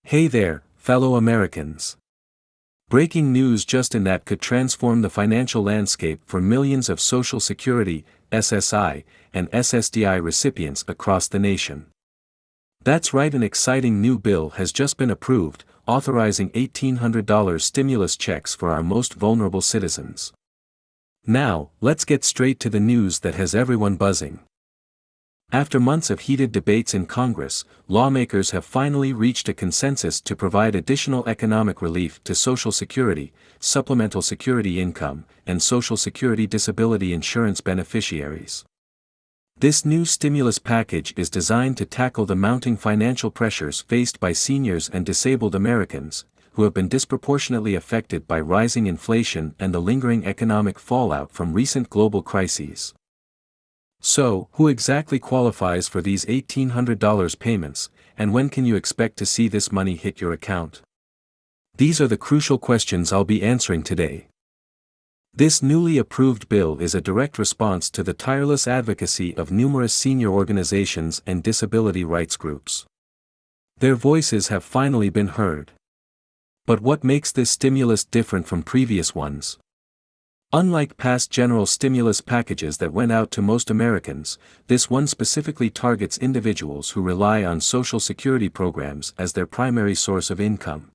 Hey there, fellow Americans. Breaking news just in that could transform the financial landscape for millions of Social Security, SSI, and SSDI recipients across the nation. That's right, an exciting new bill has just been approved, authorizing $1,800 stimulus checks for our most vulnerable citizens. Now, let's get straight to the news that has everyone buzzing. After months of heated debates in Congress, lawmakers have finally reached a consensus to provide additional economic relief to Social Security, Supplemental Security Income, and Social Security Disability Insurance beneficiaries. This new stimulus package is designed to tackle the mounting financial pressures faced by seniors and disabled Americans, who have been disproportionately affected by rising inflation and the lingering economic fallout from recent global crises. So, who exactly qualifies for these $1,800 payments, and when can you expect to see this money hit your account? These are the crucial questions I'll be answering today. This newly approved bill is a direct response to the tireless advocacy of numerous senior organizations and disability rights groups. Their voices have finally been heard. But what makes this stimulus different from previous ones? Unlike past general stimulus packages that went out to most Americans, this one specifically targets individuals who rely on Social Security programs as their primary source of income.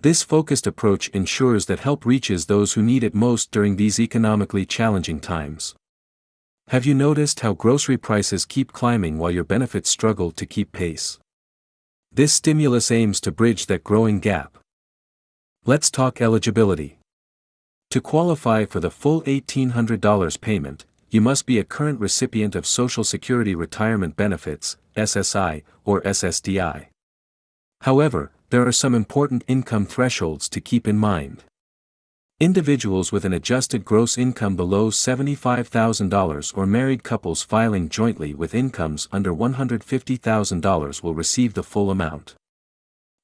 This focused approach ensures that help reaches those who need it most during these economically challenging times. Have you noticed how grocery prices keep climbing while your benefits struggle to keep pace? This stimulus aims to bridge that growing gap. Let's talk eligibility. To qualify for the full $1,800 payment, you must be a current recipient of Social Security Retirement Benefits, SSI, or SSDI. However, there are some important income thresholds to keep in mind. Individuals with an adjusted gross income below $75,000 or married couples filing jointly with incomes under $150,000 will receive the full amount.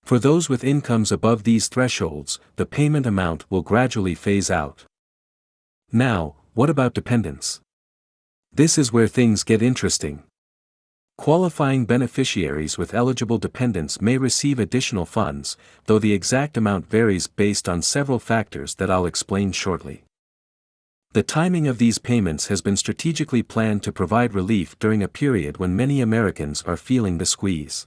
For those with incomes above these thresholds, the payment amount will gradually phase out. Now, what about dependents? This is where things get interesting. Qualifying beneficiaries with eligible dependents may receive additional funds, though the exact amount varies based on several factors that I'll explain shortly. The timing of these payments has been strategically planned to provide relief during a period when many Americans are feeling the squeeze.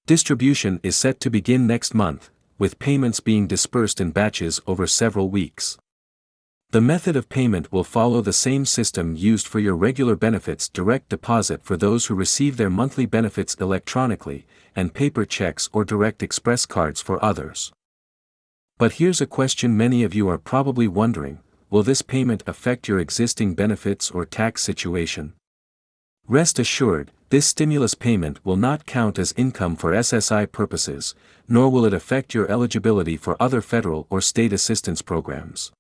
Distribution is set to begin next month, with payments being dispersed in batches over several weeks. The method of payment will follow the same system used for your regular benefits: direct deposit for those who receive their monthly benefits electronically, and paper checks or direct express cards for others. But here's a question many of you are probably wondering: will this payment affect your existing benefits or tax situation? Rest assured, this stimulus payment will not count as income for SSI purposes, nor will it affect your eligibility for other federal or state assistance programs.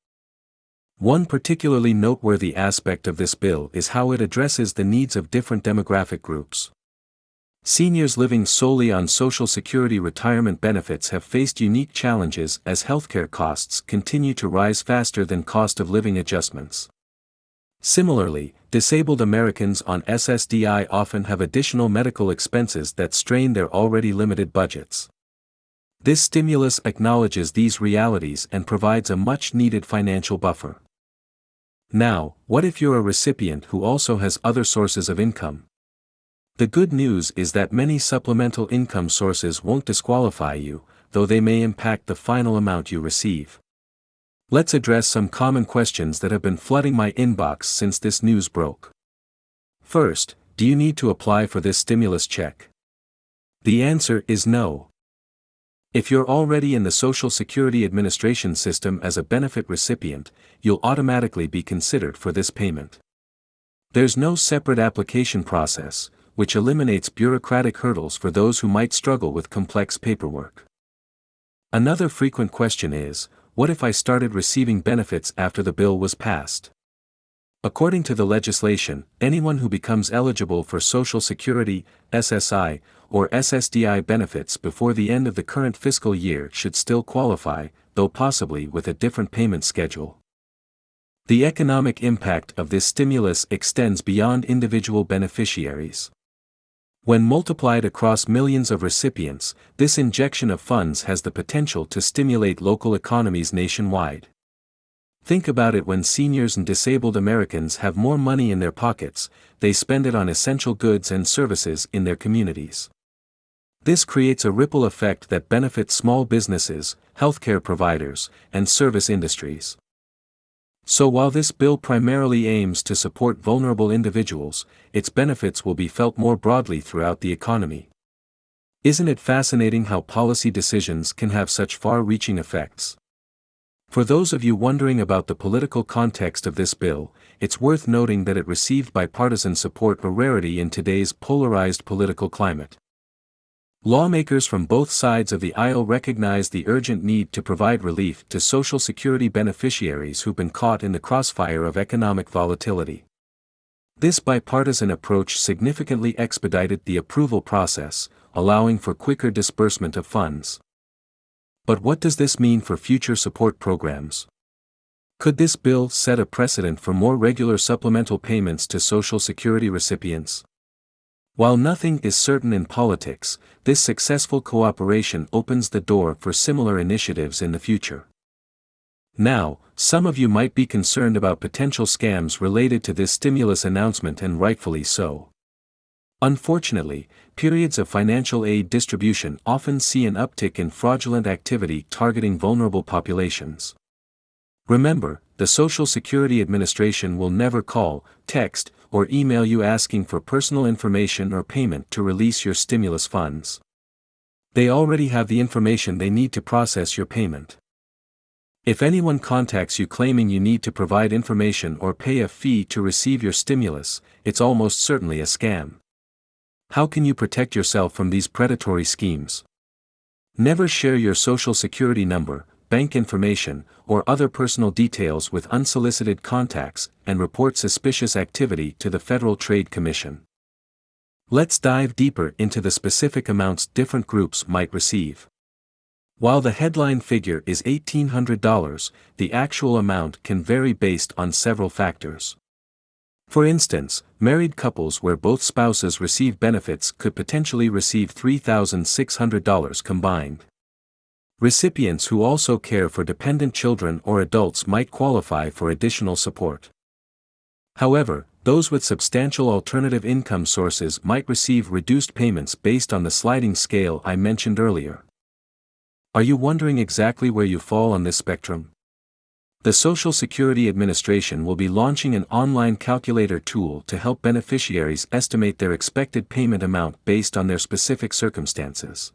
One particularly noteworthy aspect of this bill is how it addresses the needs of different demographic groups. Seniors living solely on Social Security retirement benefits have faced unique challenges as healthcare costs continue to rise faster than cost of living adjustments. Similarly, disabled Americans on SSDI often have additional medical expenses that strain their already limited budgets. This stimulus acknowledges these realities and provides a much-needed financial buffer. Now, what if you're a recipient who also has other sources of income? The good news is that many supplemental income sources won't disqualify you, though they may impact the final amount you receive. Let's address some common questions that have been flooding my inbox since this news broke. First, do you need to apply for this stimulus check? The answer is no. If you're already in the Social Security Administration system as a benefit recipient, you'll automatically be considered for this payment. There's no separate application process, which eliminates bureaucratic hurdles for those who might struggle with complex paperwork. Another frequent question is, what if I started receiving benefits after the bill was passed? According to the legislation, anyone who becomes eligible for Social Security, SSI, or SSDI benefits before the end of the current fiscal year should still qualify, though possibly with a different payment schedule. The economic impact of this stimulus extends beyond individual beneficiaries. When multiplied across millions of recipients, this injection of funds has the potential to stimulate local economies nationwide. Think about it: when seniors and disabled Americans have more money in their pockets, they spend it on essential goods and services in their communities. This creates a ripple effect that benefits small businesses, healthcare providers, and service industries. So while this bill primarily aims to support vulnerable individuals, its benefits will be felt more broadly throughout the economy. Isn't it fascinating how policy decisions can have such far-reaching effects? For those of you wondering about the political context of this bill, it's worth noting that it received bipartisan support, a rarity in today's polarized political climate. Lawmakers from both sides of the aisle recognize the urgent need to provide relief to Social Security beneficiaries who've been caught in the crossfire of economic volatility. This bipartisan approach significantly expedited the approval process, allowing for quicker disbursement of funds. But what does this mean for future support programs? Could this bill set a precedent for more regular supplemental payments to Social Security recipients? While nothing is certain in politics, this successful cooperation opens the door for similar initiatives in the future. Now, some of you might be concerned about potential scams related to this stimulus announcement, and rightfully so. Unfortunately, periods of financial aid distribution often see an uptick in fraudulent activity targeting vulnerable populations. Remember, the Social Security Administration will never call, text, or email you asking for personal information or payment to release your stimulus funds. They already have the information they need to process your payment. If anyone contacts you claiming you need to provide information or pay a fee to receive your stimulus, it's almost certainly a scam. How can you protect yourself from these predatory schemes? Never share your Social Security number, bank information, or other personal details with unsolicited contacts, and report suspicious activity to the Federal Trade Commission. Let's dive deeper into the specific amounts different groups might receive. While the headline figure is $1,800, the actual amount can vary based on several factors. For instance, married couples where both spouses receive benefits could potentially receive $3,600 combined. Recipients who also care for dependent children or adults might qualify for additional support. However, those with substantial alternative income sources might receive reduced payments based on the sliding scale I mentioned earlier. Are you wondering exactly where you fall on this spectrum? The Social Security Administration will be launching an online calculator tool to help beneficiaries estimate their expected payment amount based on their specific circumstances.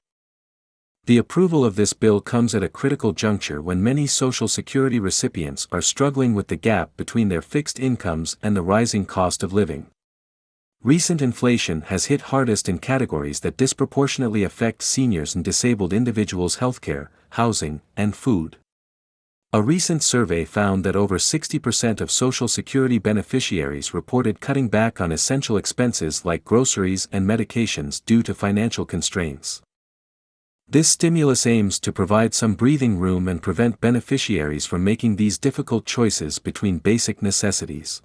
The approval of this bill comes at a critical juncture when many Social Security recipients are struggling with the gap between their fixed incomes and the rising cost of living. Recent inflation has hit hardest in categories that disproportionately affect seniors and disabled individuals: healthcare, housing, and food. A recent survey found that over 60% of Social Security beneficiaries reported cutting back on essential expenses like groceries and medications due to financial constraints. This stimulus aims to provide some breathing room and prevent beneficiaries from making these difficult choices between basic necessities.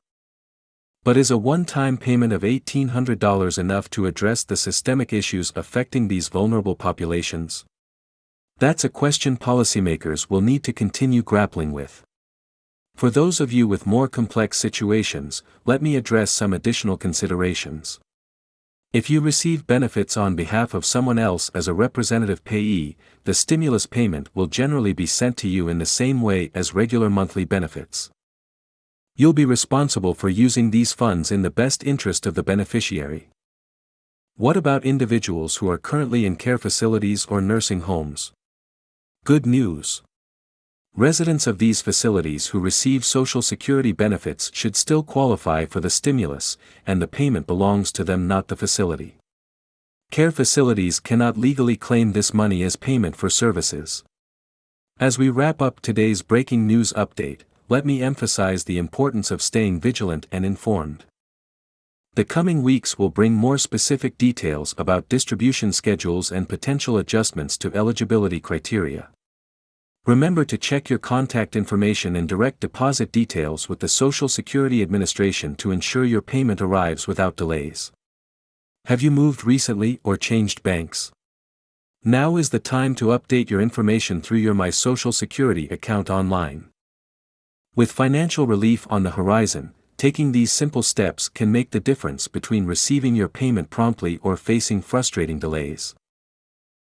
But is a one-time payment of $1,800 enough to address the systemic issues affecting these vulnerable populations? That's a question policymakers will need to continue grappling with. For those of you with more complex situations, let me address some additional considerations. If you receive benefits on behalf of someone else as a representative payee, the stimulus payment will generally be sent to you in the same way as regular monthly benefits. You'll be responsible for using these funds in the best interest of the beneficiary. What about individuals who are currently in care facilities or nursing homes? Good news. Residents of these facilities who receive Social Security benefits should still qualify for the stimulus, and the payment belongs to them, not the facility. Care facilities cannot legally claim this money as payment for services. As we wrap up today's breaking news update, let me emphasize the importance of staying vigilant and informed. The coming weeks will bring more specific details about distribution schedules and potential adjustments to eligibility criteria. Remember to check your contact information and direct deposit details with the Social Security Administration to ensure your payment arrives without delays. Have you moved recently or changed banks? Now is the time to update your information through your My Social Security account online. With financial relief on the horizon, taking these simple steps can make the difference between receiving your payment promptly or facing frustrating delays.